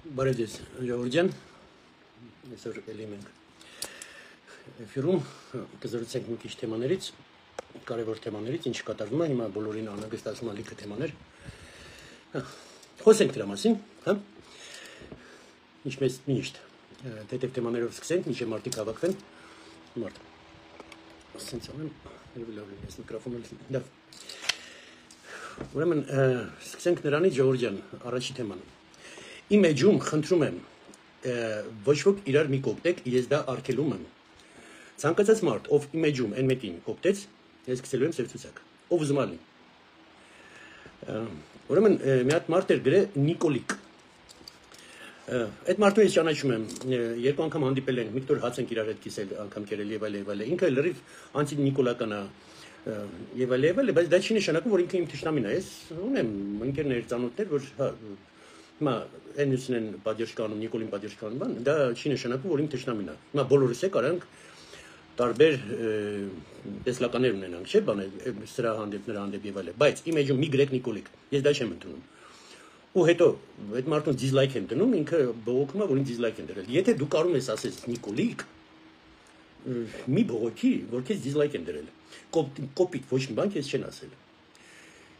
Բարեձեզ, Ժողովրդյան, այսօր էլի մենք էֆիրում կզրուցենք մի քիչ թեմաներից, կարևոր թեմաներից, ինչ կատարվում է, հիմա բոլորին անհանգստացնում է լիքը թեմաներ։ Խոսենք դրա մասին, հա։ Ինչպես միշտ, թեթև թեմաներով սկսենք, մինչև մարդիկ հավաքվեն։ Մարդ։ Ասենց անեմ, լավ ես միկրոֆոնը լավ։ Ուրեմն սկսենք նրանից Ժողովրդյան, առաջի թեման։ Իմ էջում խնդրում եմ ոչ ոք իրար մի կոպտեք, ես դա արգելում եմ։ Ցանկացած մարդ, ով իմ էջում այն մեկին կոպտեց, ես սկսելու եմ սև ցուցակ։ Ով ուզում ալի։ Ուրեմն մի հատ մարդ էր գրել Նիկոլիկ։ Այդ մարդուն ես ճանաչում եմ, երկու անգամ հանդիպել ենք, մի կտոր հաց ենք իրար հետ կիսել, անգամ կերել եւ այլ։ Ինքը լրիվ անտի-նիկոլական է եւ այլ, բայց դա չի նշանակում, որ ինքը իմ թշնամին է։ Ես ունեմ ընկերներ, ծանոթներ, որ հիմա այնուսն են պատժկանում, Նիկոլին պատժկանում բան, դա չի նշանակում, որ իմ թշնամին է։ Հիմա բոլորս է կարանք տարբեր տեսլականներ ունենանք, չէ՞, բան սրա հանդեպ, նրա հանդեպ եւ այլ, բայց իմ էջում մի գրեք Նիկոլիկ, ես դա չեմ ընդունում։ Ու հետո այդ մարդուն դիզլայք եմ դնում, ինքը բողոքում է, որ ինձ դիզլայք են դրել։ Եթե դու կարող ես ասես Նիկոլիկ, մի բողոքի, որ քեզ դիզլայք են դրել։ Կոպիտ ոչ մի բան քեզ չեն ասել։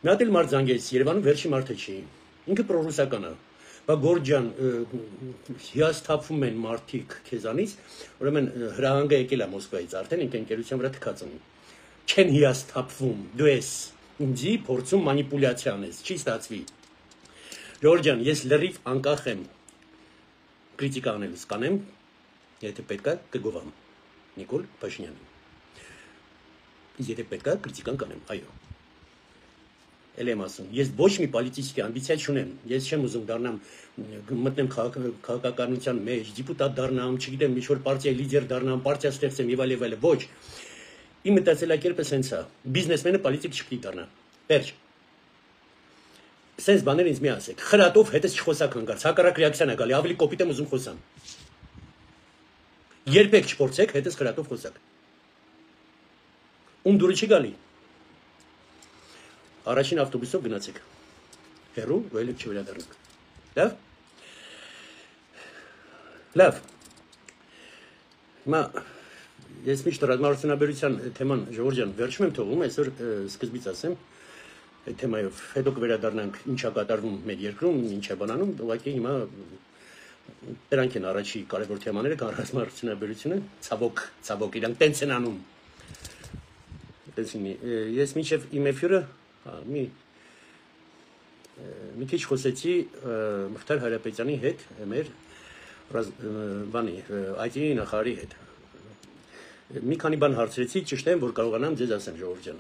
Մի հատ էլ մարդ զանգեց, Երևանում վերջի մարդը չի։ Ինքը պրոռուսական է։ Բա Գորջան հիասթափվում են մարդիկ քեզանից, ուրեմն հրահանգը եկել է Մոսկվայից արդեն ինքը ընկերության վրա թքած ունի։ Չեն հիասթափվում, դու ես ինձի փորձում մանիպուլյացիա անես, չի ստացվի։ Գորջան, ես լրիվ անկախ եմ քրիտիկա անելուց կանեմ, եթե պետք է կգովամ Նիկոլ Փաշինյանին։ Եթե պետք է քրիտիկան կանեմ, այո։ Էլ եմ ասում, ես ոչ մի պոլիտիկի ամբիցիա չունեմ, ես չեմ ուզում դառնամ, մտնեմ քաղաքականության մեջ, դիպուտատ դառնամ, չգիտեմ, ինչ-որ պարտիայի լիդեր դառնամ, պարտիա ստեղծեմ եւ այլ, ոչ։ Իմ մտածելակերպը սենց է, բիզնեսմենը պոլիտիկ չպիտի դառնա, վերջ։ Սենց բաներ ինձ մի ասեք, խրատով հետս չխոսակ հանգարց, հակառակ ռեակցիան է գալի, ավելի կոպիտ եմ ուզում խոսամ։ Երբեք չփորձեք հետս խրատով խոսակ։ Ում դուրը չի գալի։ Առաջին ավտոբուսով գնացեք։ Հերու, ու ելեք չվերադառնաք։ Լավ։ Լավ։ Հիմա ես միշտ ռազմավարությունաբերության թեման Ժողովրդյան վերջում եմ թողում, այսօր սկզբից ասեմ այդ թեմայով։ Հետո կվերադառնանք ինչա կատարվում մեր երկրում, ինչ է բանանում, ուղղակի հիմա դրանք են առաջի կարևոր թեմաները, կան ռազմավարությունաբերությունը, ցավոք իրանք տենց են անում։ Ես մինչև իմ էֆիրը մի քիչ խոսեցի Մխիթար Հայրապետյանի հետ, մեր բանի, IT նախարարի հետ։ Մի քանի բան հարցրեցի, ճիշտ է, որ կարողանամ ձեզ ասեմ, Ժողովրդյան։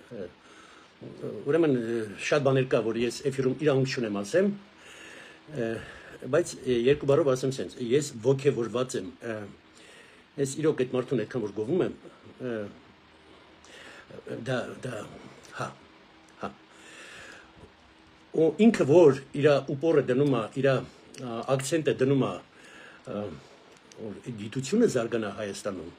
Ուրեմն շատ բաներ կա, որ ես էֆիրում իրանք չունեմ ասեմ, բայց երկու բառով ասեմ սենց, ես ոգևորված եմ, ես իրոք այդ մարդուն այդքան որ գովում եմ, հա, ու ինքը որ իր ուպորը դնում է, իր ակցենտը դնում է գիտությունը զարգանա Հայաստանում,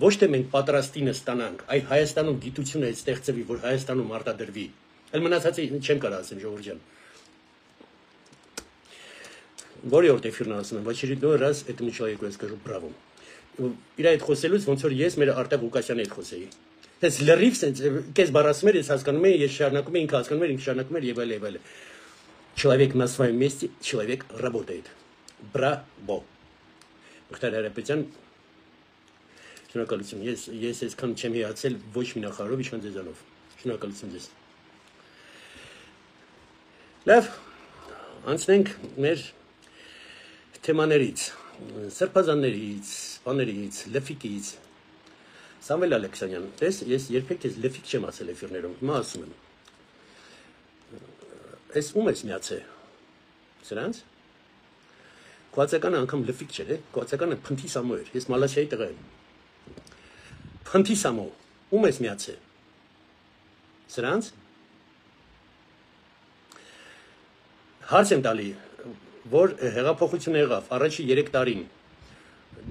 ոչ թե մենք պատրաստինը ստանանք, այ Հայաստանում գիտությունը ստեղծվի, որ Հայաստանում արտադրվի, այլ մնացածի չեմ կարող ասեմ, Ժողովրդյան։ Որի էֆիրն ասում եմ, в очередной раз этому человеку я скажу браво։ Իր այդ խոսելուց ոնց որ ես մեր Արտակ Ղուկասյանի հետ խոսեի։ Ես լրիվ սենց կես բառ ասում էր, ես հասկանում եմ, ես շարունակում եմ, ինքը հասկանում էր, ինքը շարունակում էր եւ այլ։ Человек на своем месте, человек работает։ Браво։ Մխիթար Հայրապետյան, շնորհակալություն։ Ես այսքան չեմ հիացել ոչ մի նախարարով, ինչքան ձեզանով։ Շնորհակալություն ձեզ։ Լավ, անցնենք մեր թեմաներից, սրբազաններից, բաներից, լֆիկից։ Սամվել Ալեքսանյան, տես, ես երբեք ես լֆիկ չեմ ասել էֆիրներում, հիմա ասում եմ։ Ես ում ես միացե։ Սրանց։ Քոացականը անգամ լֆիկ չէր, քոացականը փնթի սամո էր, ես Մալասիայի տղա եմ։ Փնթի սամո, ում ես միացե։ Սրանց։ Հարց եմ տալի, որ հեղափոխություն եղավ առաջի 3 տարին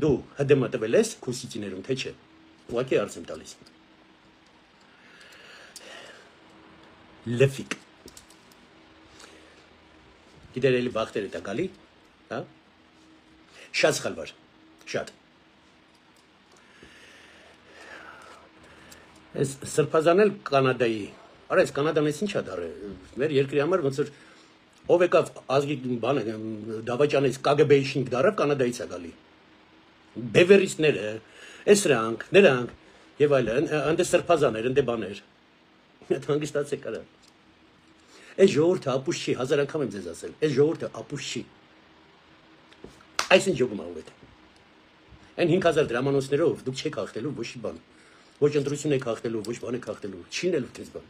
դու ՀԴՄ տվել ես քուսիցիներում, թե չէ։ Ուղղակի հարց եմ տալիս։ Լֆիկ։ Գիտեր էլի բախտեր է դա գալի, հա։ Շատ սխալվար, շատ։ Այս սրբազանել Կանադայի, արա այս Կանադան էս ինչ է դարել, մեր երկրի համար ոնց որ ով եկավ ազգի բանը դավաճանից KGB-ի շինք դարավ Կանադայից է գալի։ Բևերիստները, էսրանք, նրանք եւ այլն, ընդ սրբազաներ, ընդ բաներ։ Այդ հանգստացեք արա։ Այս ժողովուրդը ապուշ չի, 1000 անգամ եմ ձեզ ասել, այս ժողովուրդը ապուշ չի։ Այսինչ ջոգում աղվետ։ Այն 5000 դրամանոցներով դուք չեք հաղթելու ոչ մի բան։ Ոչ ընտրություն եք հաղթելու, ոչ բան եք հաղթելու, չինելու դες բան։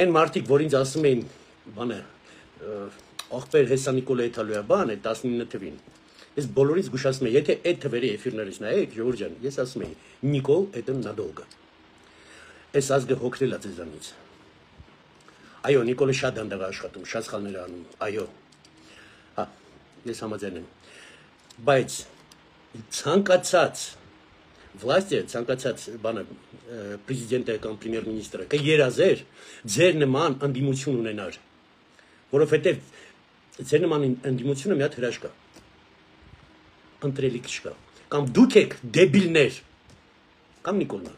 Այն մարդիկ, որ ինձ ասում էին, բանը, աղբեր Հեսա Նիկոլայի Թալոյա բան է 19 թվին։ Ես բոլորից զգուշացնում եմ, եթե այդ թվերի էֆիրներից նայեք, Ժողովուրդ ջան, ես ասում եմ, Նիկոլ это надолго։ Այս ազգը հոգնել է ձեզանից։ Այո, Նիկոլը շատ դանդաղ է աշխատում, շատ սխալներ անում, այո։ Հա, ես համաձայն եմ։ Բայց ցանկացած власти, ցանկացած բանը պրեզիդենտը կամ պրեմիեր-մինիստրը կերազեր ձեր նման ընդդիմություն ունենար, որովհետև ձեր նման ընդդիմությունը մի հատ հրաշք կա, ընտրելիք չկա, կամ դուք եք դեբիլներ, կամ Նիկոլն է,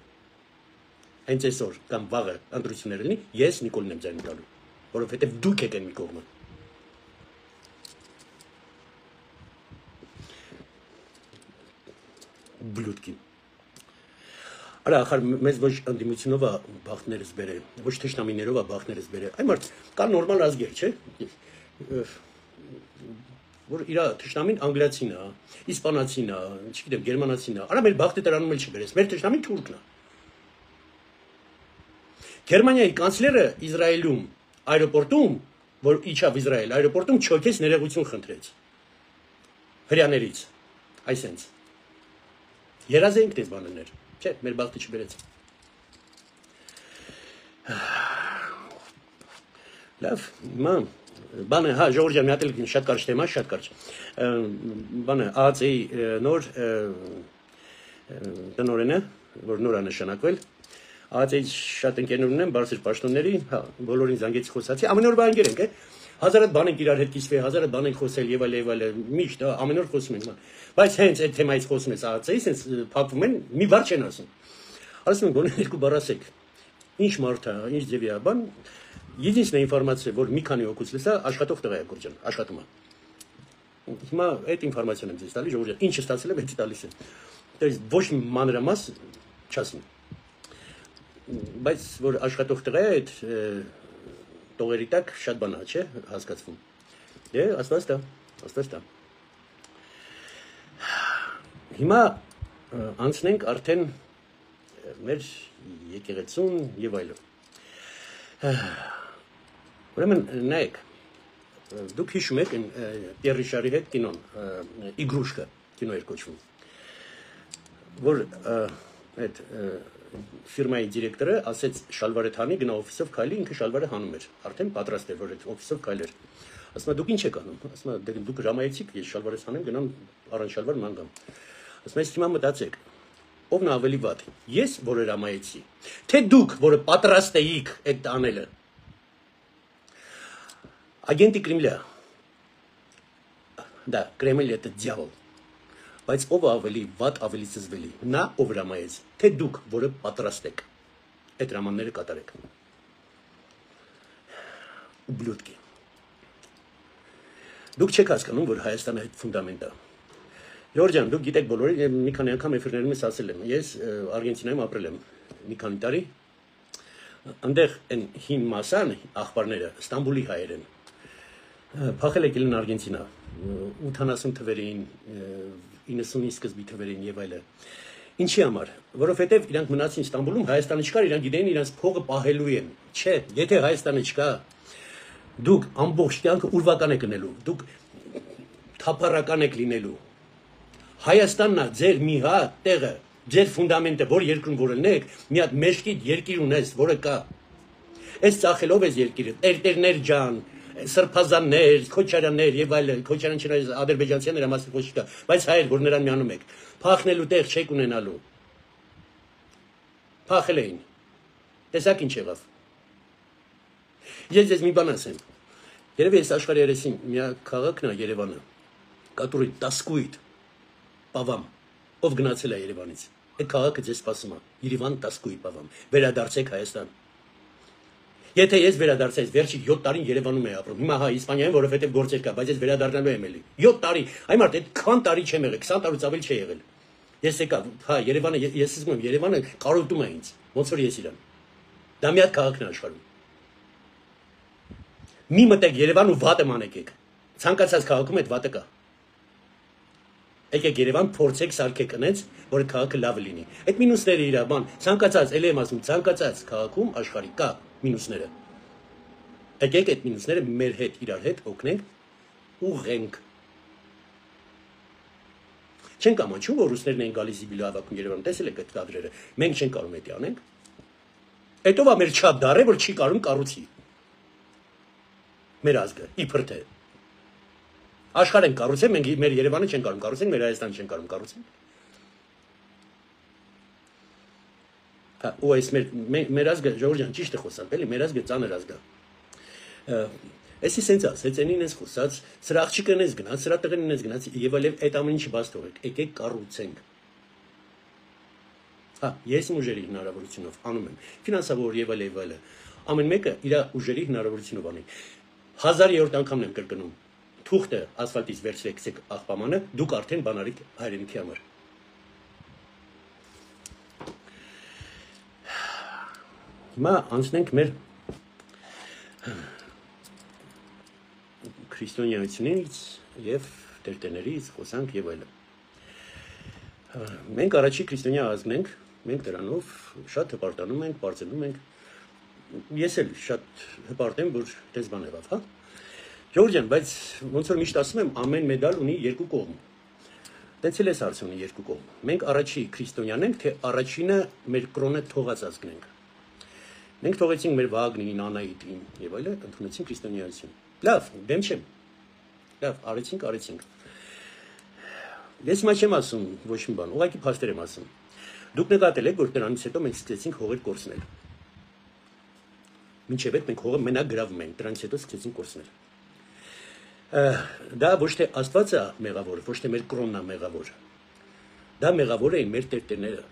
հենց այսօր կամ վաղը ընտրություններ լինի, ես Նիկոլն եմ ձայն տալու, որովհետև դուք եք են մի կողմը։ Բլուդկի։ Արա ախար մեզ ոչ ընդդիմությունով է բախտներս բերել, ոչ թշնամիներով է բախտներս բերել։ Այն մարդ կա նորմալ ազգեր, չէ՞։ Որ իր թշնամին անգլիացին է, իսպանացին է, չգիտեմ, գերմանացին է։ Արա մեր բախտը դրանում էլ չբերես։ Մեր թշնամին թուրքն է։ Գերմանիայի կանցլերը Իսրայելում այրոպորտում, որ իջավ Իսրայել, այրոպորտում չոքեց ներողություն խնդրեց։ Հրյաներից։ Այսենց։ Երազենք դες բաներ։ Չէ, մեր բախտը չբերեց։ Լավ, ման, բանը, հա, Ժողովուրդ ջան, մի հատ էլ շատ կարճ թեմա, շատ կարճ։ Բանը, ԱԱԾ-ի նոր տնօրենը, որ նոր է նշանակվել, ԱԱԾ-ի շատ ընկերներ ունեմ, բարձր պաշտոնների, հա, բոլորին զանգեցի խոսացի, ամեն օր բան ենք, 1000 բան ենք իրար հետ կիսվել, 1000 բան ենք խոսել եւ այլ, միշտ ամեն օր խոսում ենք, բայց հենց այդ թեմայից խոսում ես ԱԱԾ-ից, հենց փակվում են, մի բառ չեն ասում։ Ասում են, գոնե երկու բառ ասեք։ Ինչ մարդ է, ինչ ձևի է, բան, единственная информация, որ մի քանի օգուց լսա, աշխատող տղա է Գորջան, աշխատում է։ Հիմա այդ ինֆորմացիան եմ ձեզ տալի, Ժողովուրդ, ինչ ստացել եմ, դա տալիս եմ։ То есть ոչ մի մանրամաս չասում։ Բայց որ աշխատող տղա է, այդ տողերի տակ շատ բան է, չէ, հասկացվում։ Դե, աստված դա։ Հիմա անցնենք արդեն մեր եկեղեցուն եւ այլն։ Ուրեմն նայեք, դուք հիշում եք Պիեր Ռիշարի հետ կինոն, Իգրուշկա կինո էր կոչվում, որ այդ ֆիրմայի դիրեկտորը ասեց շալվարը թանի, գնա օֆիսով քայլի, ինքը շալվարը հանում էր, արդեն պատրաստ էր, որ այդ օֆիսով քայլեր։ Ասում է, դուք ինչ եք անում։ Ասում է, դուք ժամայեցիք, ես շալվարս հանեմ, գնամ առանց շալվար ման գամ։ Ասում է, հիմա մտածեք, ովն է ավելի վատ, ես, որը ժամայեցի, թե դուք, որը պատրաստ էիք այդ անելը։ Агенты Кремля. Да, Кремль это дьявол. Բայց ով ավելի վատ, ավելի զզվելի, նա ով հրամայեց, թե դուք, որը պատրաստ եք, այդ հրամանները կատարեք։ Ублюдки։ Դուք չեք հասկանում, որ Հայաստանը այդ ֆունդամենտ է։ Ժողովուրդ ջան, դուք գիտեք բոլորը, մի քանի անգամ էֆիրներում ես ասել եմ, ես Արգենտինայում ապրել եմ մի քանի տարի, այնտեղ այն հին մասան աղբարները Ստամբուլի հայեր են։ Փախել եկել են Արգենտինա 80 թվերին, 90-ի սկզբի թվերին եւ այլն։ Ինչի համար, որովհետեւ իրանք մնացին Ստամբուլում, Հայաստանը չկար, իրանք գիտեն իրանք փողը պահելու են։ Չէ, եթե Հայաստանը չկա, դուք ամբողջ կյանքը ուրվական եք գնելու, դուք թափառական եք լինելու։ Հայաստանն է ձեր մի հատ տեղը, ձեր ֆունդամենտը, որ երկրում որ ելնեք, մի հատ մեջքիդ երկիր ունես, որը կա։ Այս ծախելով ես երկիրը, տերտերներ ջան, սրբազաններ, քոչարաններ եւ այլն, քոչարան չնայած ադրբեջանցիները համասի ոչ չկա, բայց հայեր, որ նրան միանում եք, փախնելու տեղ չեք ունենալու։ Փախել էին։ Տեսակ ինչ եղավ։ Ես մի բան ասեմ։ Երևի այս աշխարհի երեսին մի քաղաքն է Երևանը, который тоскует по вам, ով գնացել է Երևանից։ Այդ քաղաքը ձեզ սպասում է։ Երևան тоскует по вам։ Վերադարձեք Հայաստան։ Եթե ես վերադարձած վերջի 7 տարին Երևանում եմ ապրում։ Հիմա հա Իսպանիայում, որովհետև գործեր կա, բայց ես վերադառնալու եմ էլի։ 7 տարի, այ մարդ, այդքան տարի չեմ եղել, 20 տարուց ավել չի եղել։ Ես եկա, հա Երևանը, ես ասում եմ, Երևանը կարոտում է ինձ, ոնց որ ես իրան։ Դա մի հատ քաղաքն է աշխարհում։ Մի մտեք Երևան ու վատը մանեկեք։ Ցանկացած քաղաքում այդ վատը կա։ Եկեք Երևան փորձեք սարքեք ընեց, որ քաղաքը լավ լինի։ Այդ մինուսները իրա բան, ցանկացած, ելի եմ ասում, ցանկացած քաղաքում աշխարհի կա մինուսները։ Եկեք այդ մինուսները մեր հետ իրար հետ օգնենք ուղենք։ Չենք ամաչում, որ ռուսներն են գալիս զիբիլը հավաքում Երևանում, տեսել եք այդ կադրերը։ Մենք չենք կարող դա անենք։ Հետո մեր չափ դառը, որ չի կարող կառուցի։ Մեր ազգը, իբր թե աշխարհ են կառուցել, մենք մեր Երևանը չենք կարող կառուցենք, մեր Հայաստանը չենք կարող կառուցենք։ Հա, ու այս մեր ազգը, Ժողովուրդ ջան, ճիշտ է խոսալ, էլի, մեր ազգը ծանր ազգ է։ Էսի սենց ասեց, այնին ես խոսած, սրա աղջիկն ես գնաց, սրա տղեն ես գնաց, եւ այլև այդ ամեն ինչի բաց թողեք, եկեք կառուցենք։ Հա, ես իմ ուժերի հնարավորությունով անում եմ, ֆինանսավոր եւ այլը, ամեն մեկը իր ուժերի հնարավորությունով անի։ 1000-րդ անգամն եմ կրկնում։ Թուղթը ասֆալտից վերցրեք աղբամանը, դուք արդեն բանարիք հայրենիքի համար։ Հիմա անցնենք մեր քրիստոնեությունից եւ տերտերներից խոսանք եւ այլն։ Մենք առաջի քրիստոնյա ազգն ենք, մենք դրանով շատ հպարտանում ենք, բարձրանում ենք։ Ես էլ շատ հպարտ եմ, որ դες բան եղավ, հա։ Ժողովուրդ ջան, բայց ոնց որ միշտ ասում եմ, ամեն մեդալ ունի երկու կողմ։ Տենց էլ էս հարցը ունի երկու կողմ։ Մենք առաջի քրիստոնյան ենք, թե առաջինը մեր կրոնը թողած ազգն ենք։ Մենք թողեցինք մեր Վագնին, Անահիտին եւ այլն, ընդունեցինք քրիստոնեություն։ Լավ, դեմ չեմ։ Լավ, արեցինք։ Ես մա չեմ ասում ոչ մի բան, ուղղակի փաստեր եմ ասում։ Դուք նկատել եք, որ դրանից հետո մենք սկսեցինք հողեր կորցնել։ Մինչև այդ մենք հողը մենակ գրավում ենք, դրանից հետո սկսեցինք կորցնել։ Դա ոչ թե Աստվածը մեղավոր, ոչ թե մեր կրոնն է մեղավոր։ Դա մեղավոր էին մեր տերտերները։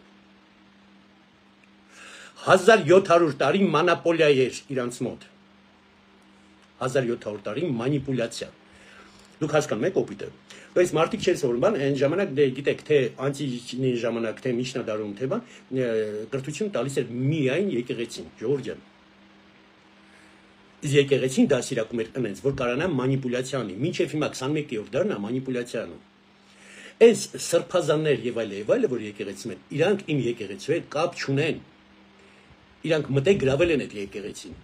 1700 տարի մանիպուլյա էր իրանց մոտ։ 1700 տարի մանիպուլյացիա։ Դուք հասկանում եք օպիտը։ Բայց մարդիկ չեն սովորում բան, այն ժամանակ դե գիտեք, թե անտիճնի ժամանակ, թե միջնադարում, թե բան, կրթություն տալիս էր միայն եկեղեցին, ժողովուրդ ջան։ Իսկ եկեղեցին դասիրակում էր ընենց, որ կարանա մանիպուլյացիա անի։ Մինչև հիմա 21-րդ դարն է մանիպուլյացիա անում։ Այս սրբազաններ եւ այլը, որ եկեղեցին են, իրանք իմ եկեղեցու հետ կապ չունեն։ Իրանք մտե գրավել են այդ եկեղեցին։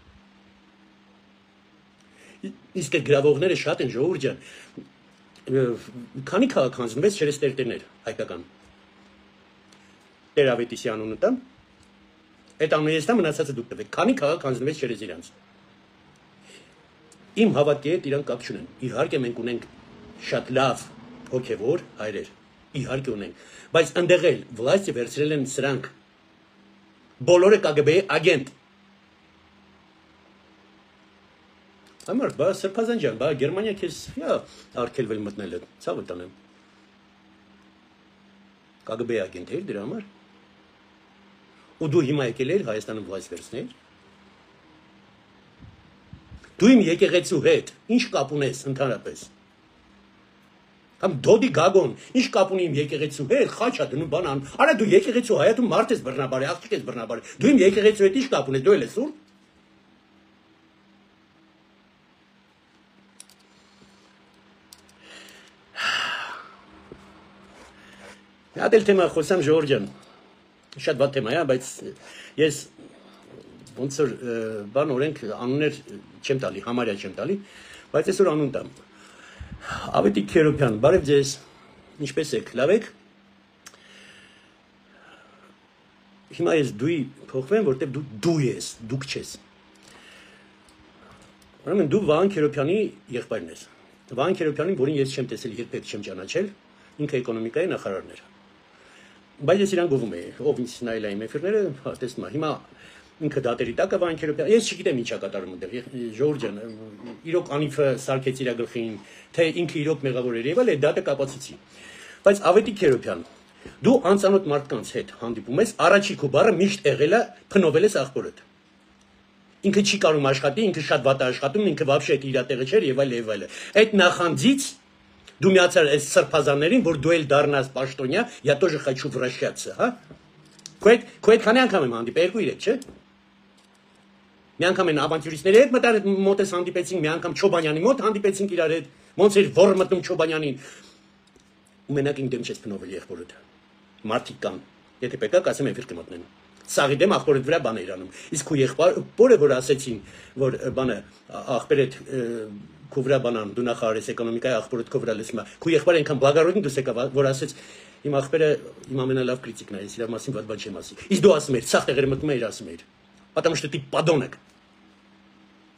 Իսկ այդ գրավողները շատ են, ժողովուրդ ջան։ Քանի քաղաք հանձնվեց չերես տերտերներ հայկական։ Տեր Ավետիսյան անունը տամ։ Այդ անունը ես տամ, մնացածը դուք տվեք։ Քանի քաղաք հանձնվեց չերես իրանց։ Իմ հավատքի հետ իրան կապ չունեն։ Իհարկե մենք ունենք շատ լավ հոգևոր հայրեր։ Իհարկե ունենք, բայց ընդեղ էլ վլաստը վերցրել են սրանք։ Բոլորը KGB-ի agent։ Ամար, բա Սրբազան ջան, բա Գերմանիա քեզ հա արկելվել մտնել է, ցավը տանեմ։ KGB-ի agent էր դրա համար։ Ու դու հիմա եկել ես Հայաստանում վլաստ վերցնել։ Դու իմ եկեղեցու հետ ինչ կապ ունես ընդհանրապես։ Կամ դոդի գագոն, ինչ կապ ունի իմ եկեղեցու հետ, խաչա դնում բանան։ Արա դու եկեղեցու հայատու մարդ ես բռնաբարի, աղջիկ ես բռնաբարի։ Դու իմ եկեղեցու հետ ինչ կապ ունես, դու էլ ես սուրբ։ Հատ էլ թեմա խոսամ Ժողովուրդ ջան։ Շատ վատ թեմա է, բայց ես ոնց որ բան օրենք անուններ չեմ տալի, համարյա չեմ տալի, բայց այսօր անուն տամ։ Ավետիք Քերոբյան, բարև ձեզ, ինչպես եք, լավ եք։ Հիմա ես դուի փոխվեմ, որտեղ դու ես, դուք չես։ Ուրեմն դու Վահան Քերոբյանի եղբայրն ես։ Վահան Քերոբյանին, որին ես չեմ տեսել, երբեք չեմ ճանաչել, ինքը էկոնոմիկայի նախարարն էր։ Բայց ես իրան գովում էի, ով ինձ նայել է իմ էֆիրները, հա, տեսնում եմ։ Հիմա ինքը դատերի տակ է Վահան Քերոբյանը, ես չգիտեմ ինչա կատարում այնտեղ, Ժողովուրդ ջան, իրոք անիվը սարքեց իր գլխին, թե ինքը իրոք մեղավոր էր եղել, այդ դատը կապացուցի։ Բայց Ավետիք Քերոբյան, դու անծանոթ մարդկանց հետ հանդիպում ես, առաջի քո բառը միշտ եղել է փնովել ես աղբորդ։ Ինքը չի կարող աշխատի, ինքը շատ վատ է աշխատում, ինքը вообще իր տեղը չէր եւ այլ եւ այլ։ Այդ նախանձից դու միացար այս սրբազաններին, որ դու էլ դառնաս պաշտոնյա, я тоже хочу вращаться, հա։ Քո այդ քանի անգամ եմ հանդիպել, 2-3, չէ՞։ Մի անգամ են ավանտյուրիստների հետ մտար մոտ ես հանդիպեցինք, մի անգամ Չոբանյանի մոտ հանդիպեցինք իրար հետ, ոնց էր որ մտնում Չոբանյանին։ Ու մենակ ինձ դեմ չես փնովել եղբորդ։ Մարդիկ կան, եթե պետք է կասեմ էֆիր կմտնեն։ Սաղի դեմ աղբորդ վրա բան էր անում։ Իսկ քո եղբորը որ ասեցին, որ բանը աղբերդ քո վրա բանան դու նախարարես էկոնոմիկայի աղբորդ քո վրա լսում է։ Քո եղբայրը այնքան բլագարոդին դուս եկավ, որ ասեց իմ աղբերը իմ ամենալավ կրիտիկն է, ես իր մասին ված բան չեմ ասի։ Իսկ դու ասում ես, սաղ տեղերը մտնում ես ասում ես։ Потому что ты подонок.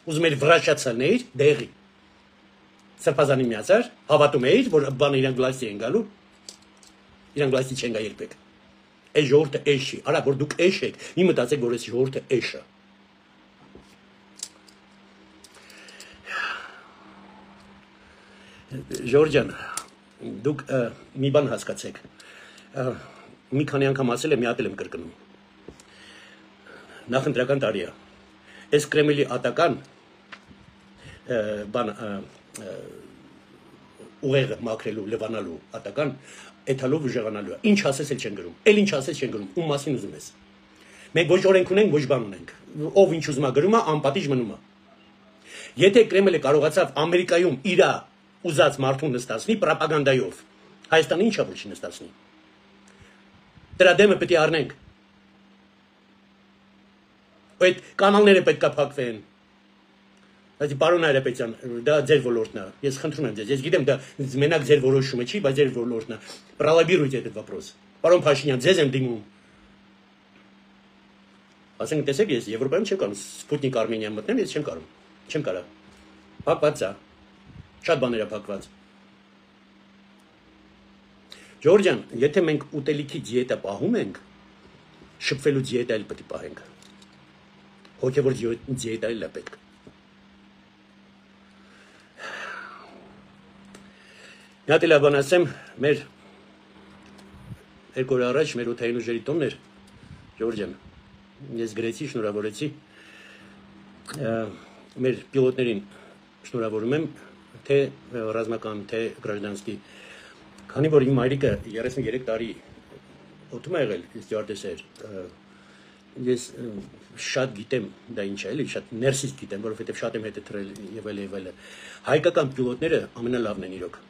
Ուզում էր վրաշացաներ դեղի։ Սրբազանի միացար, հավատում էիր, որ բանը իրան գլասի են գալու։ Իրան գլասի չեն գա երբեք։ Այս ժողովուրդը էշ չի։ Արա, որ դուք էշ եք, մի մտածեք, որ այս ժողովուրդը էշ է։ Ժողովուրդ ջան, դուք մի բան հասկացեք։ Մի քանի անգամ ասել եմ, մի հատ եմ կրկնում։ Նախընտրական տարի է։ Այս Կրեմլի ատական բան ուղեղը մաքրելու, լվանալու ատական էթալով ուժեղանալու է։ Ինչ ասես էլ չեն գրում։ Էլ ինչ ասես չեն գրում։ Ում մասին ուզում ես։ Մենք ոչ օրենք ունենք, ոչ բան ունենք։ Ով ինչ ուզում է գրում է, անպատիժ մնում է։ Եթե Կրեմլը կարողացավ Ամերիկայում իր ուզած մարդուն նստացնի պրոպագանդայով, Հայաստանը ինչա որ չի նստացնի։ Դրա դեմը պետք է առնենք։ Այդ կանալները պետք է փակվեն։ Այսի պարոն Հայրապետյան, դա ձեր ոլորտն է։ Ես խնդրում եմ ձեզ, ես գիտեմ դա մենակ ձեր որոշումը չի, բայց ձեր ոլորտն է։ Пролоббируйте этот вопрос։ Պարոն Փաշինյան, ձեզ եմ դիմում։ Ասենք տեսեք, ես Եվրոպայում չեմ կարող Սպուտնիկ Արմենիա մտնեմ, ես չեմ կարող։ Չեմ կարող։ Փակված է։ Շատ բաներ է փակված։ Ժորժ ջան, եթե մենք ուտելիքի դիետա պահում ենք, շփվելու դիետա էլ պետք է պահենք։ Հոգևոր դիետա էլ է պետք։ Մի հատ էլ բան ասեմ, մեր 2 օր առաջ մեր օդային ուժերի տոնն էր, Ժորժ ջան, ես գրեցի, շնորհավորեցի մեր պիլոտներին շնորհավորում եմ, թե ռազմական, թե գրաժդանսկի, քանի որ իմ մայրիկը 33 տարի օդում է եղել, ստյուարդեսեր, ես շատ գիտեմ դա ինչ է, էլի, շատ ներսից գիտեմ, որովհետև շատ եմ հետեւել եւ այլ։ Հայկական պիլոտները ամենալավն են իրոք։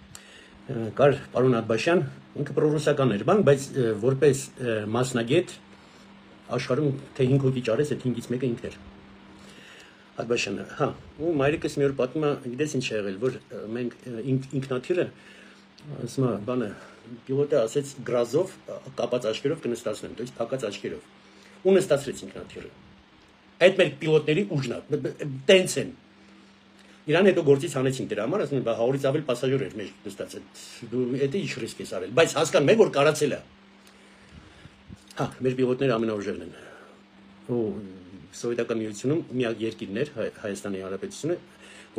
Կար պարոն Ադբաշյան, ինքը պրոռուսական էր, բան, բայց որպես մասնագետ աշխարհում թե 5 հոգի ճարես, այդ 5-ից մեկը ինքն էր։ Ադբաշյանը, հա, ու մայրիկս մի օր պատմում է, գիտես ինչ է եղել, որ մենք ինքնաթիռը, ասում է, բանը, պիլոտը ասեց գրազով կապած աչքերով կնստացնեմ, то есть փակած աչքերով։ Ու նստացրեց ինքնաթիռը։ Այդ մեր պիլոտների ուժն է, տենց են։ Իրան հետո գործից հանեցին դրա համար, ասում են, բա 100-ից ավել պասաժիր էր մեջ նստած, դու էդի ինչ ռիսկ ես արել, բայց հասկանում եք, որ կարացել է։ Հա, մեր պիլոտները ամենաուժեղն են։ Ու Սովետական միությունում միակ երկիրն էր Հայաստանի Հանրապետությունը,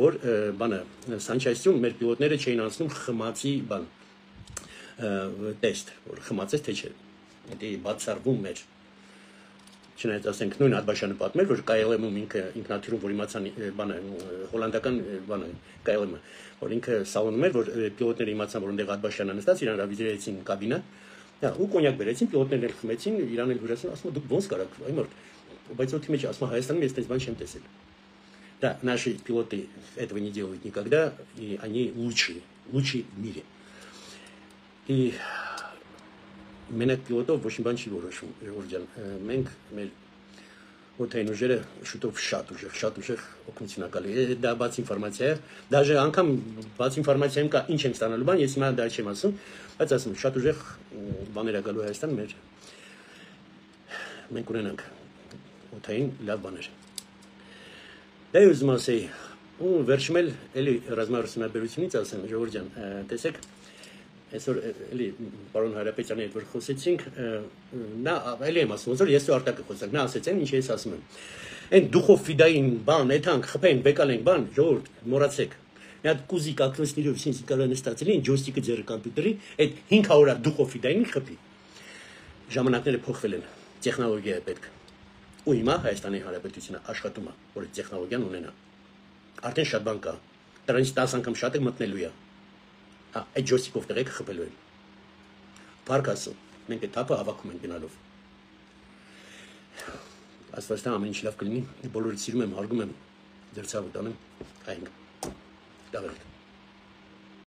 որ բանը սանչայսյուն մեր պիլոտները չէին անցնում խմացի բան տեստ, որ խմացես թե չէ։ Դա բացառվում էր։ Չնայած ասենք նույն Ադբաշյանը պատմել, որ KLM-ում ինքը ինքնաթիռում որ իմացան բանը հոլանդական բանը KLM-ը, որ ինքը սալոնում էր, որ պիլոտները իմացան, որ այնտեղ Ադբաշյանը նստած, իրան ռավիզեցին կաբինա, ու կոնյակ բերեցին, պիլոտներն էլ խմեցին, իրան էլ հյուրասան, ասում դուք ոնց կարաք, այ մորդ, բայց օդի մեջ ասում Հայաստանում ես այդպես բան չեմ տեսել։ Да, наши пилоты этого не делают никогда, и они лучшие в мире. И մենակ պիլոտով ոչ մի բան չի որոշում, Ժորժ ջան, մենք մեր օդային ուժերը շուտով շատ ուժեղ օգնություն ակալի։ Դա բաց ինֆորմացիա է, դաժե անգամ բաց ինֆորմացիայում կա ինչ ենք ստանալու բան, ես հիմա դա չեմ ասում, բայց ասում եմ, շատ ուժեղ բաներ ա գալու Հայաստան մենք ունենանք օդային լավ բաներ։ Դա ուզում ասեի, ու վերջում էլ էլի ռազմավարությունից ասեմ, Ժորժ ջան, տեսեք, Այսօր էլի պարոն Հարապետյանի հետ որ խոսեցինք, նա էլի եմ ասում, ոնց որ ես ու Արտակը խոսենք, նա ասեց այն ինչ ես ասում եմ։ Այն դուխով ֆիդային բան, այդանք խփենք, բեկալենք բան, ժողովուրդ, մոռացեք։ Մի հատ կուզիկ ակրոսներով ինձ կարող է ստացել են ջոյստիկը ձեռը կոմպյուտերի, այդ 500 դուխով ֆիդային խփի։ Ժամանակները փոխվել են, տեխնոլոգիա է պետք։ Ու հիմա Հայաստանի Հանրապետությունը աշխատում է, որ այդ տեխնոլոգիան ունենա։ Արդեն շատ բան կա։ Դրանից 10 անգամ շատ է մտնելու է։ Այդ ջոյստիկով տեղեկ խփելու են։ Փառք Աստծո, մենք այդ թափը հավաքում ենք գնալով։ Աստված ամեն ինչ լավ կլինի, բոլորը սիրում եմ, հարգում եմ, դրցավ տանեմ, հայինք։ Դավեր։